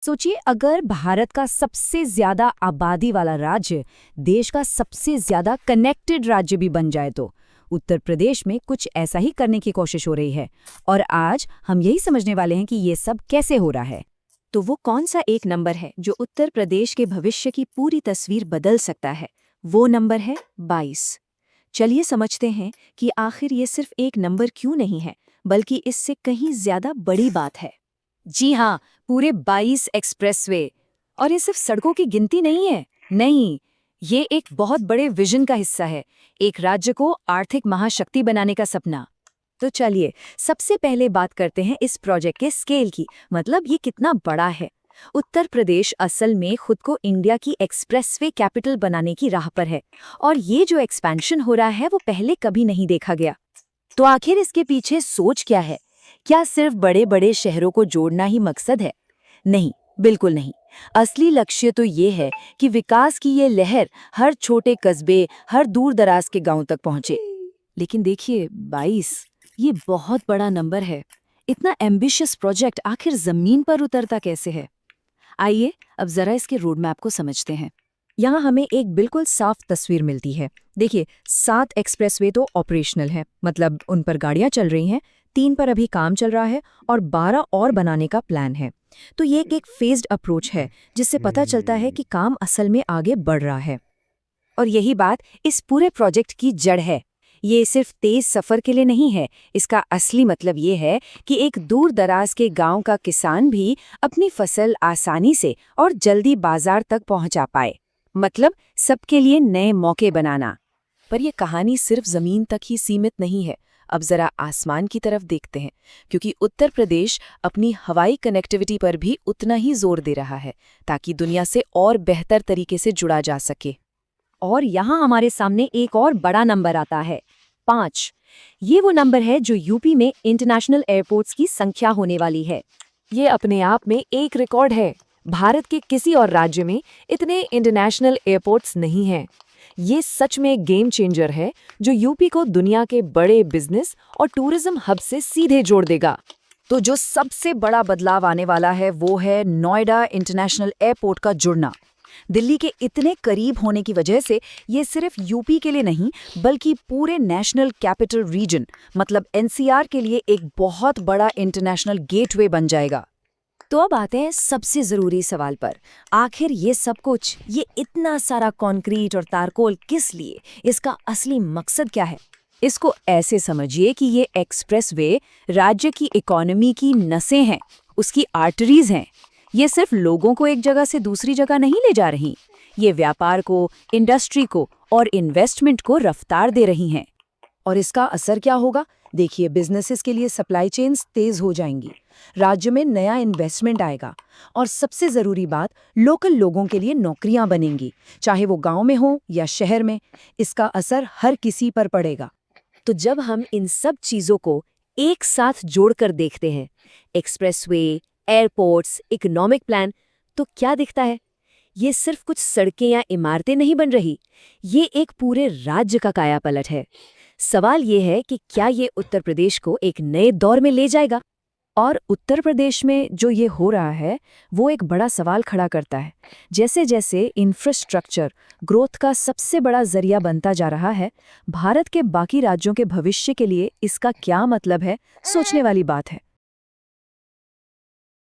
सोचिए, अगर भारत का सबसे ज्यादा आबादी वाला राज्य देश का सबसे ज्यादा कनेक्टेड राज्य भी बन जाए तो उत्तर प्रदेश में कुछ ऐसा ही करने की कोशिश हो रही है। और आज हम यही समझने वाले हैं कि ये सब कैसे हो रहा है। तो वो कौन सा एक नंबर है जो उत्तर प्रदेश के भविष्य की पूरी तस्वीर बदल सकता है? वो नंबर है 22। चलिए समझते हैं कि आखिर ये सिर्फ एक नंबर क्यों नहीं है, बल्कि इससे कहीं ज्यादा बड़ी बात है। जी हाँ, पूरे 22 एक्सप्रेसवे। और ये सिर्फ सड़कों की गिनती नहीं है। नहीं, ये एक बहुत बड़े विजन का हिस्सा है, एक राज्य को आर्थिक महाशक्ति बनाने का सपना। तो चलिए सबसे पहले बात करते हैं इस प्रोजेक्ट के स्केल की, मतलब ये कितना बड़ा है। उत्तर प्रदेश असल में खुद को इंडिया की एक्सप्रेसवे कैपिटल बनाने की राह पर है, और ये जो एक्सपेंशन हो रहा है वो पहले कभी नहीं देखा गया। तो आखिर इसके पीछे सोच क्या है? क्या सिर्फ बड़े बड़े शहरों को जोड़ना ही मकसद है? नहीं, बिल्कुल नहीं। असली लक्ष्य तो ये है कि विकास की ये लहर हर छोटे कस्बे, हर दूर दराज के गांव तक पहुंचे। लेकिन देखिए 22, ये बहुत बड़ा नंबर है। इतना एम्बिशियस प्रोजेक्ट आखिर जमीन पर उतरता कैसे है? आइए अब जरा इसके रोड मैप को समझते हैं। यहाँ हमें एक बिल्कुल साफ तस्वीर मिलती है। देखिए, 7 एक्सप्रेसवे तो ऑपरेशनल है, मतलब उन पर गाड़ियां चल रही हैं, 3 पर अभी काम चल रहा है और 12 और बनाने का प्लान है। तो ये एक फेज्ड अप्रोच है, जिससे पता चलता है कि काम असल में आगे बढ़ रहा है। और यही बात इस पूरे प्रोजेक्ट की जड़ है। ये सिर्फ तेज सफर के लिए नहीं है, इसका असली मतलब ये है कि एक दूर दराज के गांव का किसान भी अपनी फसल आसानी से और जल्दी बाजार तक पहुंचा पाए। मतलब सबके लिए नए मौके बनाना। पर यह कहानी सिर्फ जमीन तक ही सीमित नहीं है। अब जरा आसमान की तरफ देखते हैं, क्योंकि उत्तर प्रदेश अपनी हवाई कनेक्टिविटी पर भी उतना ही जोर दे रहा है, ताकि दुनिया से और बेहतर तरीके से जुड़ा जा सके। और यहाँ हमारे सामने एक और बड़ा नंबर आता है, 5। ये वो नंबर है जो यूपी में इंटरनेशनल एयरपोर्ट्स की संख्या होने वाली है। ये अपने आप में एक रिकॉर्ड है। भारत के किसी और राज्य में इतने इंटरनेशनल एयरपोर्ट्स नहीं हैं। ये सच में एक गेम चेंजर है, जो यूपी को दुनिया के बड़े बिजनेस और टूरिज्म हब से सीधे जोड़ देगा। तो जो सबसे बड़ा बदलाव आने वाला है वो है नोएडा इंटरनेशनल एयरपोर्ट का जुड़ना। दिल्ली के इतने करीब होने की वजह से ये सिर्फ यूपी के लिए नहीं, बल्कि पूरे नेशनल कैपिटल रीजन मतलब एनसीआर के लिए एक बहुत बड़ा इंटरनेशनल गेटवे बन जाएगा। तो अब आते हैं सबसे जरूरी सवाल पर। आखिर ये सब कुछ, ये इतना सारा कंक्रीट और तारकोल किस लिए? इसका असली मकसद क्या है? इसको ऐसे समझिए कि ये एक्सप्रेसवे राज्य की इकोनॉमी की नसें हैं, उसकी आर्टरीज हैं। ये सिर्फ लोगों को एक जगह से दूसरी जगह नहीं ले जा रही, ये व्यापार को, इंडस्ट्री को और इन्वेस्टमेंट को रफ्तार दे रही हैं। और इसका असर क्या होगा? देखिए, बिजनेसेस के लिए सप्लाई चेन्स तेज हो जाएंगी, राज्य में नया इन्वेस्टमेंट आएगा, और सबसे जरूरी बात, लोकल लोगों के लिए नौकरियां बनेंगी, चाहे वो गांव में हो या शहर में। इसका असर हर किसी पर पड़ेगा। तो जब हम इन सब चीजों को एक साथ जोड़कर देखते हैं, एक्सप्रेसवे, एयरपोर्ट्स, इकोनॉमिक प्लान, तो क्या दिखता है? ये सिर्फ कुछ सड़कें या इमारतें नहीं बन रही, ये एक पूरे राज्य का कायापलट है। सवाल ये है कि क्या ये उत्तर प्रदेश को एक नए दौर में ले जाएगा? और उत्तर प्रदेश में जो ये हो रहा है वो एक बड़ा सवाल खड़ा करता है। जैसे जैसे इंफ्रास्ट्रक्चर ग्रोथ का सबसे बड़ा जरिया बनता जा रहा है, भारत के बाकी राज्यों के भविष्य के लिए इसका क्या मतलब है, सोचने वाली बात है।